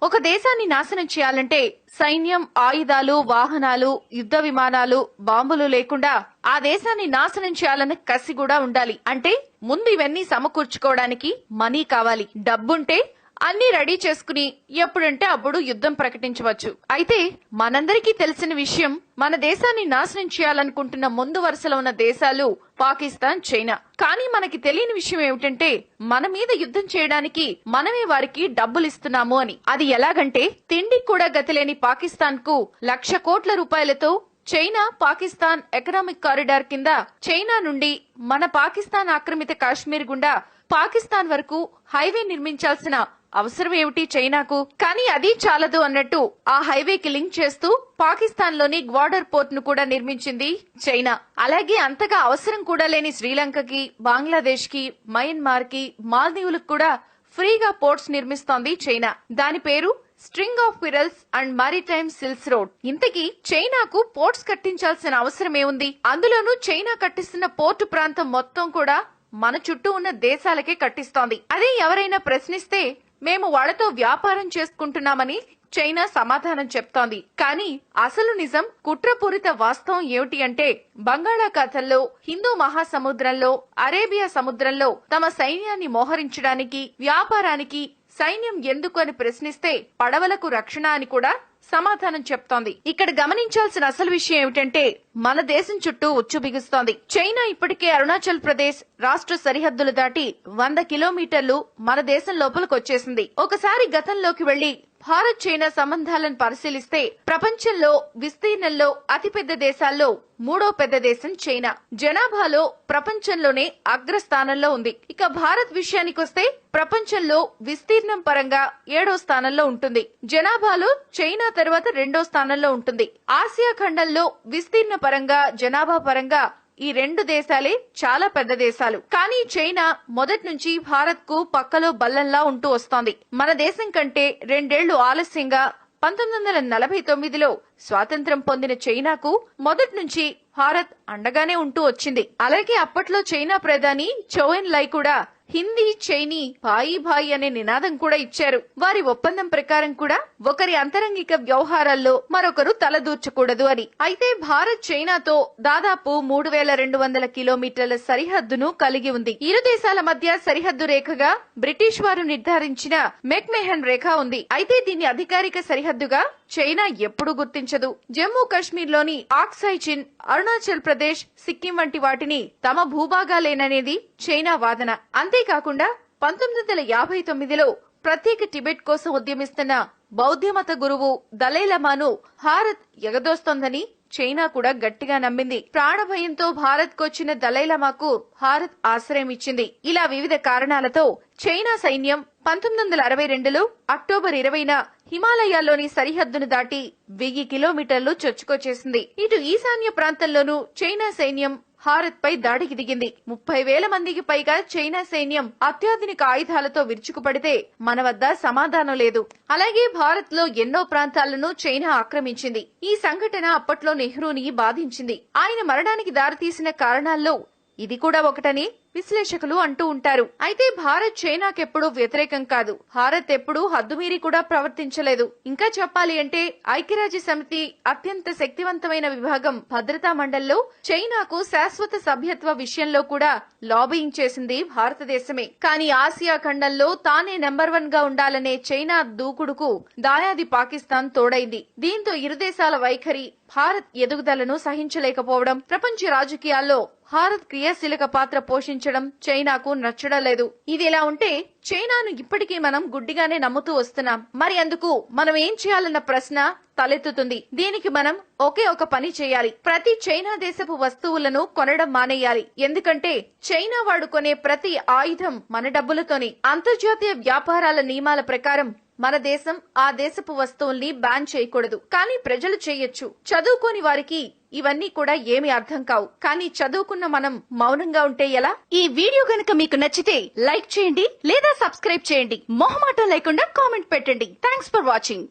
ఒక దేశాన్ని నాశనం చేయాలంటే సైన్యం, ఆయుధాలు, వాహనాలు, యుద్ధ విమానాలు, బాంబులు లేకుండా ఆ దేశాన్ని నాశనం చేయాలన్న కసి కూడా ఉండాలి. అంటే ముందు ఇవన్నీ సమకూర్చుకోవడానికి మనీ కావాలి. డబ్బుంటే అన్ని రెడీ చేసుకుని ఎప్పుడంటే అప్పుడు యుద్ధం ప్రకటించవచ్చు. అయితే మనందరికీ తెలిసిన విషయం, మన దేశాన్ని నాశనం చేయాలనుకుంటున్న ముందు వరుసలో ఉన్న దేశాలు పాకిస్తాన్, చైనా. కానీ మనకి తెలియని విషయం ఏమిటంటే మన మీద యుద్ధం చేయడానికి మనమే వారికి డబ్బులు ఇస్తున్నాము అని. అది ఎలాగంటే తిండి కూడా గతిలేని పాకిస్తాన్ కు 1,00,000 కోట్ల రూపాయలతో చైనా పాకిస్తాన్ ఎకనామిక్ కారిడార్ కింద చైనా నుండి మన పాకిస్తాన్ ఆక్రమిత కాశ్మీర్ గుండా పాకిస్తాన్ వరకు హైవే నిర్మించాల్సిన అవసరం ఏమిటి చైనాకు? కానీ అది చాలదు అన్నట్టు ఆ హైవేకి లింక్ చేస్తూ పాకిస్తాన్ లోని గ్వాడర్ పోర్ట్ ను కూడా నిర్మించింది చైనా. అలాగే అంతగా అవసరం కూడా లేని శ్రీలంకకి, బంగ్లాదేశ్ కి, మయన్మార్ కి, మాల్దీవులకు కూడా ఫ్రీగా పోర్ట్స్ నిర్మిస్తోంది చైనా. దాని పేరు string of pearls and maritime silks road. ఇంతకీ చైనాకు పోర్ట్స్ కట్టించాల్సిన అవసరం ఏముంది? అందులోనూ చైనా కట్టిస్తున్న పోర్టు ప్రాంతం మొత్తం కూడా మన చుట్టూ ఉన్న దేశాలకే కట్టిస్తోంది. అదే ఎవరైనా ప్రశ్నిస్తే మేము వాళ్లతో వ్యాపారం చేసుకుంటున్నామని చైనా సమాధానం చెప్తోంది. కానీ అసలు నిజం, కుట్రపూరిత వాస్తవం ఏమిటి అంటే బంగాళాఖాతంలో, హిందూ మహాసముద్రంలో, అరేబియా సముద్రంలో తమ సైన్యాన్ని మోహరించడానికి, వ్యాపారానికి సైన్యం ఎందుకు అని ప్రశ్నిస్తే పడవలకు రక్షణ అని కూడా సమాధానం చెప్తోంది. ఇక్కడ గమనించాల్సిన అసలు విషయం ఏమిటంటే మన దేశం చుట్టూ ఉచ్చు బిగుస్తోంది. చైనా ఇప్పటికే అరుణాచల్ ప్రదేశ్ రాష్ట్ర సరిహద్దులు దాటి 100 కిలోమీటర్లు మన దేశం లోపలికి వచ్చేసింది. ఒకసారి గతంలోకి వెళ్లి భారత్ చైనా సంబంధాలను పరిశీలిస్తే ప్రపంచంలో విస్తీర్ణంలో అతిపెద్ద దేశాల్లో 3వ పెద్ద దేశం చైనా. జనాభాలో ప్రపంచంలోనే అగ్రస్థానంలో ఉంది. ఇక భారత్ విషయానికొస్తే ప్రపంచంలో విస్తీర్ణం పరంగా 7వ స్థానంలో ఉంటుంది. జనాభాలో చైనా తర్వాత 2వ స్థానంలో ఉంటుంది. ఆసియా ఖండంలో విస్తీర్ణ పరంగా, జనాభా పరంగా ఈ 2 దేశాలే చాలా పెద్ద దేశాలు. కానీ చైనా మొదటి నుంచి భారత్ కు పక్కలో బల్లంలా ఉంటూ వస్తోంది. మన దేశం కంటే 2 ఏళ్లు ఆలస్యంగా 1949లో స్వాతంత్ర్యం పొందిన చైనాకు మొదటి నుంచి భారత్ అండగానే ఉంటూ వచ్చింది. అలాగే అప్పట్లో చైనా ప్రధాని చౌ ఎన్ లై కూడా హిందీ, చైనీ భాయి భాయి అనే నినాదం కూడా ఇచ్చారు. వారి ఒప్పందం ప్రకారం కూడా ఒకరి అంతరంగిక వ్యవహారాల్లో మరొకరు తలదూర్చకూడదు అని. అయితే భారత్ చైనాతో దాదాపు 3,200 కిలోమీటర్ల సరిహద్దును కలిగి ఉంది. ఇరు దేశాల మధ్య సరిహద్దు రేఖగా బ్రిటిష్ వారు నిర్ధారించిన మెక్మెహన్ రేఖ ఉంది. అయితే దీన్ని అధికారిక సరిహద్దుగా చైనా ఎప్పుడూ గుర్తించదు. జమ్మూ కాశ్మీర్ లోని ఆక్సాయ్ చిన్, అరుణాచల్ ప్రదేశ్, సిక్కిం వంటి వాటిని తమ భూభాగాలేననేది చైనా వాదన. అంతేకాకుండా 1959లో ప్రత్యేక టిబెట్ కోసం ఉద్యమిస్తున్న బౌద్ధమత గురువు దలైలమాను భారత్ ఎగదోస్తోందని చైనా కూడా గట్టిగా నమ్మింది. ప్రాణభయంతో భారత్ కొచ్చిన దలైలమాకు భారత్ ఆశ్రయం ఇచ్చింది. ఇలా వివిధ కారణాలతో చైనా సైన్యం 1962లో అక్టోబర్ 20న హిమాలయాల్లోని సరిహద్దును దాటి 1000 కిలోమీటర్లు చొచ్చుకొచ్చేసింది. ఇటు ఈశాన్య ప్రాంతంలోనూ చైనా సైన్యం భారత్ పై దాడికి దిగింది. 30,000 మందికి పైగా చైనా సైన్యం అత్యాధునిక ఆయుధాలతో విరుచుకుపడితే మన వద్ద సమాధానం లేదు. అలాగే భారత్ లో ఎన్నో ప్రాంతాలను చైనా ఆక్రమించింది. ఈ సంఘటన అప్పట్లో నెహ్రూని బాధించింది. ఆయన మరణానికి దారితీసిన కారణాల్లో ఇది కూడా ఒకటని విశ్లేషకులు అంటూ ఉంటారు. అయితే భారత్ చైనాకెప్పుడూ వ్యతిరేకం కాదు. భారత్ ఎప్పుడూ హద్దుమీరి కూడా ప్రవర్తించలేదు. ఇంకా చెప్పాలి అంటే ఐక్యరాజ్య సమితి అత్యంత శక్తివంతమైన విభాగం భద్రతా మండలిలో చైనాకు శాశ్వత సభ్యత్వ విషయంలో కూడా లాబియింగ్ చేసింది భారతదేశమే. కానీ ఆసియా ఖండంలో తానే నెంబర్ 1 గా ఉండాలనే చైనా దూకుడుకు దాయాది పాకిస్తాన్ తోడైంది. దీంతో ఇరు దేశాల వైఖరి భారత్ ఎదుగుదలను సహించలేకపోవడం, ప్రపంచ రాజకీయాల్లో భారత్ క్రియాశీలక పాత్ర పోషించడం చైనాకు నచ్చడం లేదు. ఇది ఇలా ఉంటే చైనాను ఇప్పటికీ మనం గుడ్డిగానే నమ్ముతూ వస్తున్నాం. మరి అందుకు మనం ఏం చేయాలన్న ప్రశ్న తలెత్తుతుంది. దీనికి మనం ఒకే ఒక పని చేయాలి. ప్రతి చైనా దేశపు వస్తువులను కొనడం మానేయాలి. ఎందుకంటే చైనా వాడుకునే ప్రతి ఆయుధం మన డబ్బులతోనే. అంతర్జాతీయ వ్యాపారాల నియమాల ప్రకారం మన దేశం ఆ దేశపు వస్తువుల్ని బ్యాన్ చేయకూడదు. కానీ ప్రజలు చేయొచ్చు. చదువుకోని వారికి ఇవన్నీ కూడా ఏమీ అర్థం కావు. కానీ చదువుకున్న మనం మౌనంగా ఉంటే ఎలా? ఈ వీడియో గనుక మీకు నచ్చితే లైక్ చేయండి లేదా సబ్స్క్రైబ్ చేయండి. మొహమాటం లేకుండా కామెంట్ పెట్టండి. Thanks for watching.